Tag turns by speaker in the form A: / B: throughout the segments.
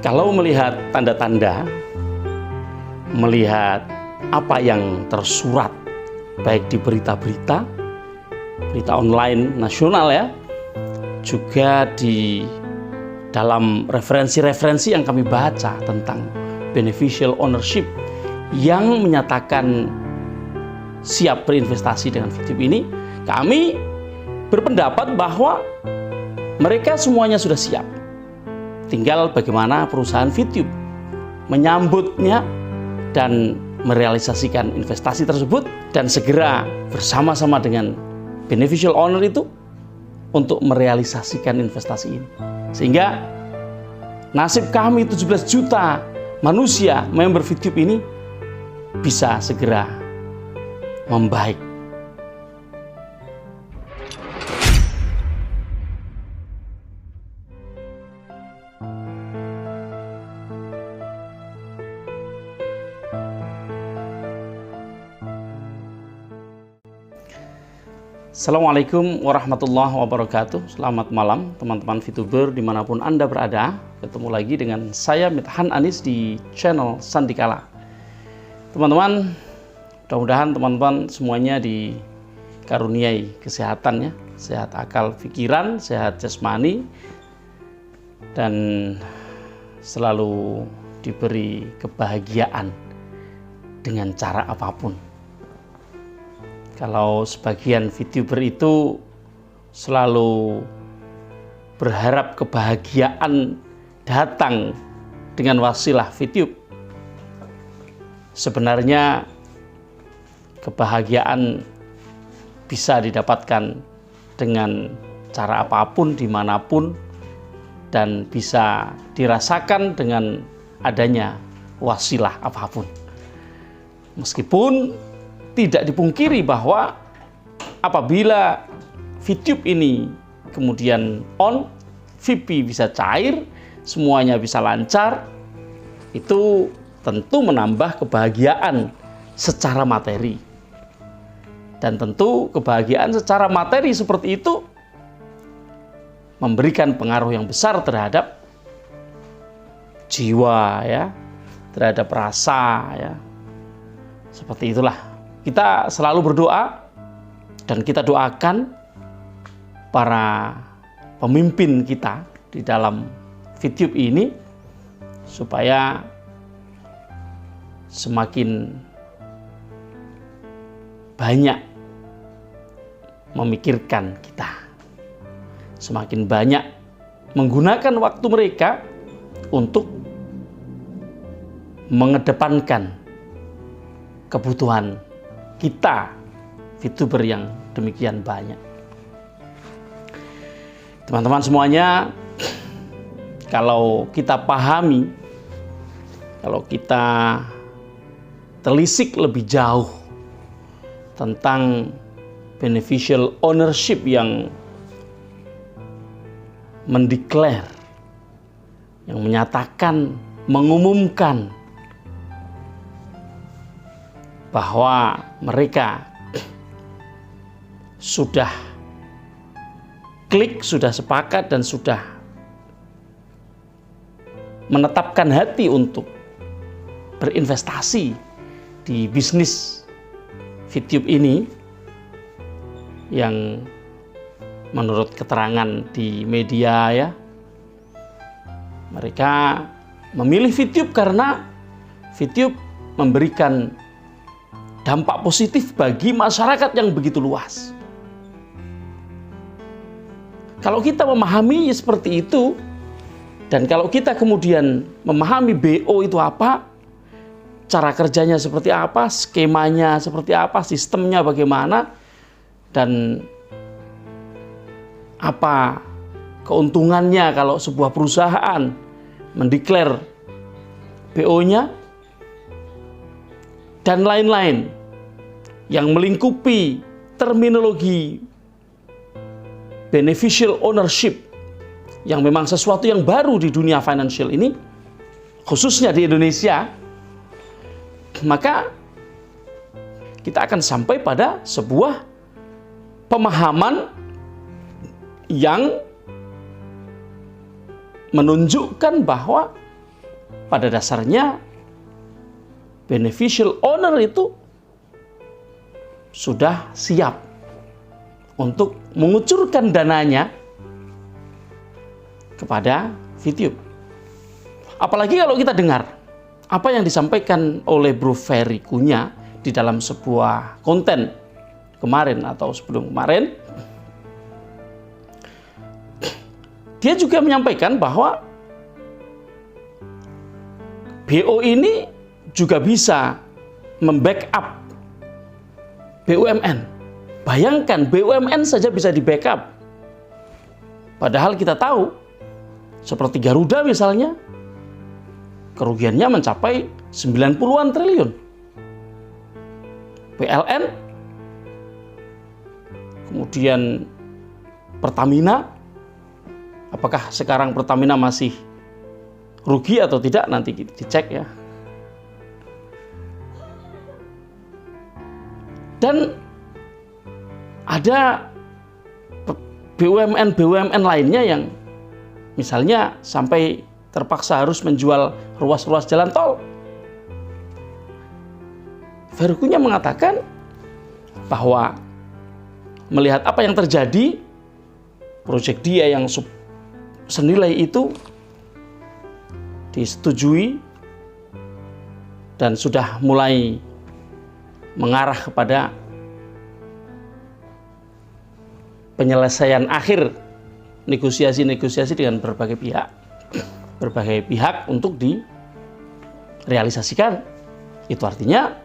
A: Kalau melihat tanda-tanda, melihat apa yang tersurat, baik di berita-berita, berita online nasional ya, juga di dalam referensi-referensi yang kami baca tentang beneficial ownership yang menyatakan siap berinvestasi dengan Fitube ini, kami berpendapat bahwa mereka semuanya sudah siap. Tinggal bagaimana perusahaan Fitube menyambutnya dan merealisasikan investasi tersebut dan segera bersama-sama dengan beneficial owner itu untuk merealisasikan investasi ini. Sehingga nasib kami 17 juta manusia member Fitube ini bisa segera membaik. Assalamualaikum warahmatullahi wabarakatuh. Selamat malam teman-teman Fituber dimanapun Anda berada. Ketemu lagi dengan saya Mithan Anis di channel Sandikala. Teman-teman, mudah-mudahan teman-teman semuanya dikaruniai kesehatan ya, sehat akal pikiran, sehat jasmani, dan selalu diberi kebahagiaan dengan cara apapun. Kalau sebagian Fituber itu selalu berharap kebahagiaan datang dengan wasilah Fitube, sebenarnya kebahagiaan bisa didapatkan dengan cara apapun, dimanapun, dan bisa dirasakan dengan adanya wasilah apapun. Meskipun tidak dipungkiri bahwa apabila Fitube ini kemudian on, VIP bisa cair, semuanya bisa lancar, itu tentu menambah kebahagiaan secara materi. Dan tentu kebahagiaan secara materi seperti itu memberikan pengaruh yang besar terhadap jiwa ya, terhadap rasa ya. Seperti itulah. Kita selalu berdoa dan kita doakan para pemimpin kita di dalam Fitube ini supaya semakin banyak memikirkan kita, semakin banyak menggunakan waktu mereka untuk mengedepankan kebutuhan kita Fituber yang demikian banyak. Teman-teman semuanya, kalau kita pahami, kalau kita telisik lebih jauh tentang beneficial ownership yang mendeklar, yang menyatakan, mengumumkan bahwa mereka sudah klik, sudah sepakat, dan sudah menetapkan hati untuk berinvestasi di bisnis Fitube ini, yang menurut keterangan di media ya, mereka memilih Fitube karena Fitube memberikan dampak positif bagi masyarakat yang begitu luas. Kalau kita memahami seperti itu, dan kalau kita kemudian memahami BO itu apa, cara kerjanya seperti apa, skemanya seperti apa, sistemnya bagaimana, dan apa keuntungannya kalau sebuah perusahaan mendeklar BO-nya, dan lain-lain yang melingkupi terminologi beneficial ownership yang memang sesuatu yang baru di dunia financial ini, khususnya di Indonesia, maka kita akan sampai pada sebuah pemahaman yang menunjukkan bahwa pada dasarnya beneficial owner itu sudah siap untuk mengucurkan dananya kepada VTube. Apalagi kalau kita dengar apa yang disampaikan oleh Bro Ferry Kunya di dalam sebuah konten kemarin atau sebelum kemarin. Dia juga menyampaikan bahwa BO ini juga bisa membackup BUMN. Bayangkan BUMN saja bisa di backup. Padahal kita tahu seperti Garuda misalnya, kerugiannya mencapai 90-an triliun. PLN, kemudian Pertamina, apakah sekarang Pertamina masih rugi atau tidak, nanti dicek ya. Dan ada BUMN lainnya yang misalnya sampai terpaksa harus menjual ruas-ruas jalan tol. Ferry Kunya mengatakan bahwa melihat apa yang terjadi, proyek dia yang senilai itu disetujui dan sudah mulai mengarah kepada penyelesaian akhir negosiasi-negosiasi dengan berbagai pihak untuk direalisasikan. Itu artinya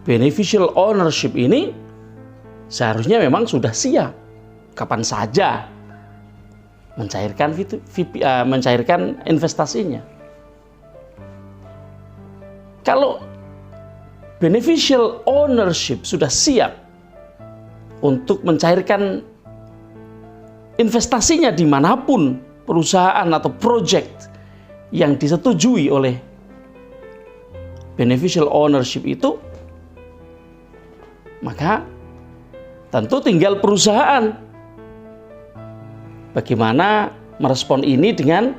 A: beneficial ownership ini seharusnya memang sudah siap kapan saja mencairkan investasinya. Kalau beneficial ownership sudah siap untuk mencairkan investasinya dimanapun perusahaan atau project yang disetujui oleh beneficial ownership itu, maka tentu tinggal perusahaan bagaimana merespon ini dengan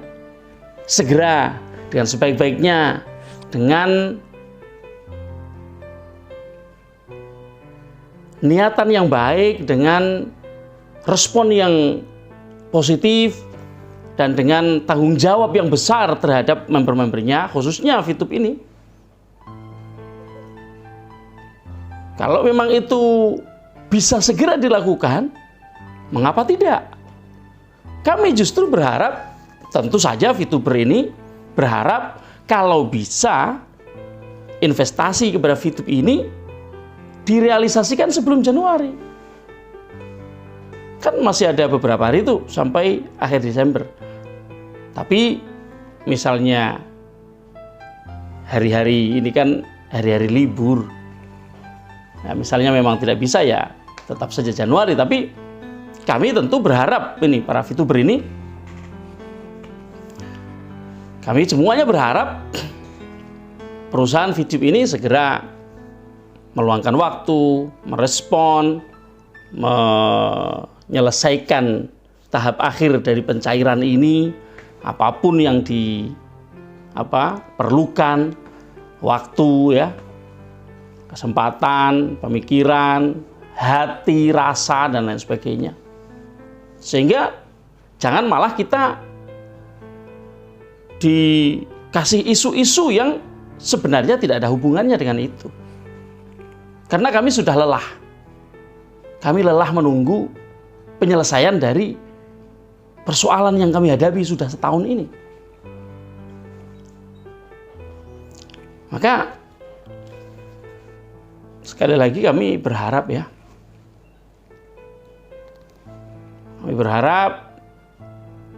A: segera, dengan sebaik-baiknya, dengan niatan yang baik, dengan respon yang positif, dan dengan tanggung jawab yang besar terhadap member-membernya, khususnya VTube ini. Kalau memang itu bisa segera dilakukan, mengapa tidak? Kami justru berharap, tentu saja VTuber ini berharap kalau bisa investasi kepada VTube ini direalisasikan sebelum Januari. Kan masih ada beberapa hari itu sampai akhir Desember. Tapi misalnya hari-hari ini kan hari-hari libur. Nah, misalnya memang tidak bisa, ya tetap saja Januari. Tapi kami tentu berharap ini, para VTuber ini, kami semuanya berharap perusahaan VTube ini segera meluangkan waktu, merespon, menyelesaikan tahap akhir dari pencairan ini, apapun yang perlukan, waktu ya, kesempatan, pemikiran, hati, rasa, dan lain sebagainya. Sehingga jangan malah kita dikasih isu-isu yang sebenarnya tidak ada hubungannya dengan itu. Karena kami sudah lelah. Kami lelah menunggu penyelesaian dari persoalan yang kami hadapi sudah setahun ini. Maka sekali lagi kami berharap ya. Kami berharap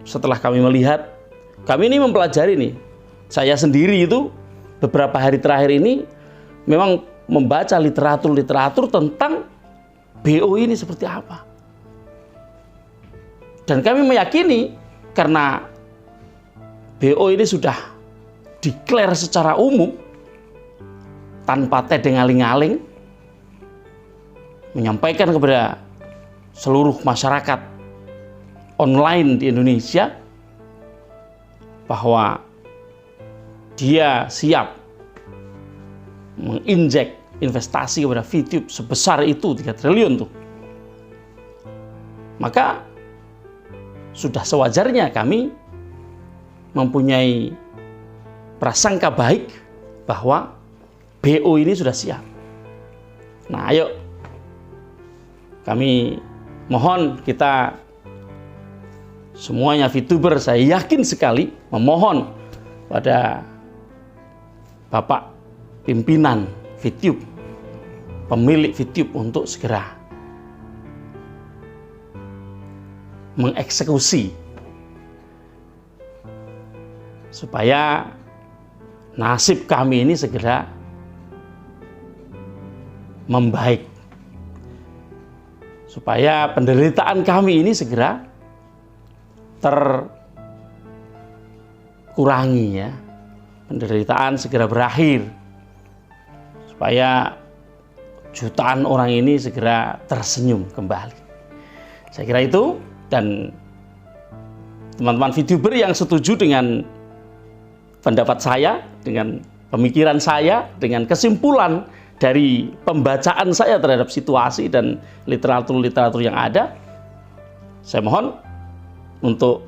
A: setelah kami melihat, kami ini mempelajari nih. Saya sendiri itu beberapa hari terakhir ini memang membaca literatur tentang BO ini seperti apa. Dan kami meyakini karena BO ini sudah declare secara umum tanpa tedeng-aling-aling, menyampaikan kepada seluruh masyarakat online di Indonesia bahwa dia siap menginjek investasi kepada VTube sebesar itu, 3 triliun tuh, maka sudah sewajarnya kami mempunyai prasangka baik bahwa BO ini sudah siap. Nah, ayo kami mohon, kita semuanya VTuber, saya yakin sekali memohon pada Bapak pimpinan VTube, pemilik VTube, untuk segera mengeksekusi supaya nasib kami ini segera membaik, supaya penderitaan kami ini segera terkurangi, ya, penderitaan segera berakhir, supaya jutaan orang ini segera tersenyum kembali. Saya kira itu, dan teman-teman VTuber yang setuju dengan pendapat saya, dengan pemikiran saya, dengan kesimpulan dari pembacaan saya terhadap situasi dan literatur-literatur yang ada, saya mohon untuk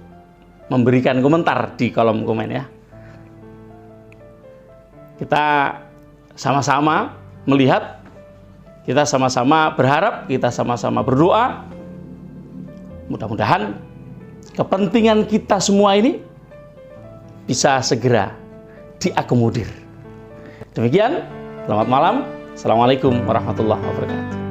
A: memberikan komentar di kolom komen, ya. Kita sama-sama melihat, kita sama-sama berharap, kita sama-sama berdoa, mudah-mudahan kepentingan kita semua ini bisa segera diakomodir. Demikian, selamat malam. Assalamualaikum warahmatullahi wabarakatuh.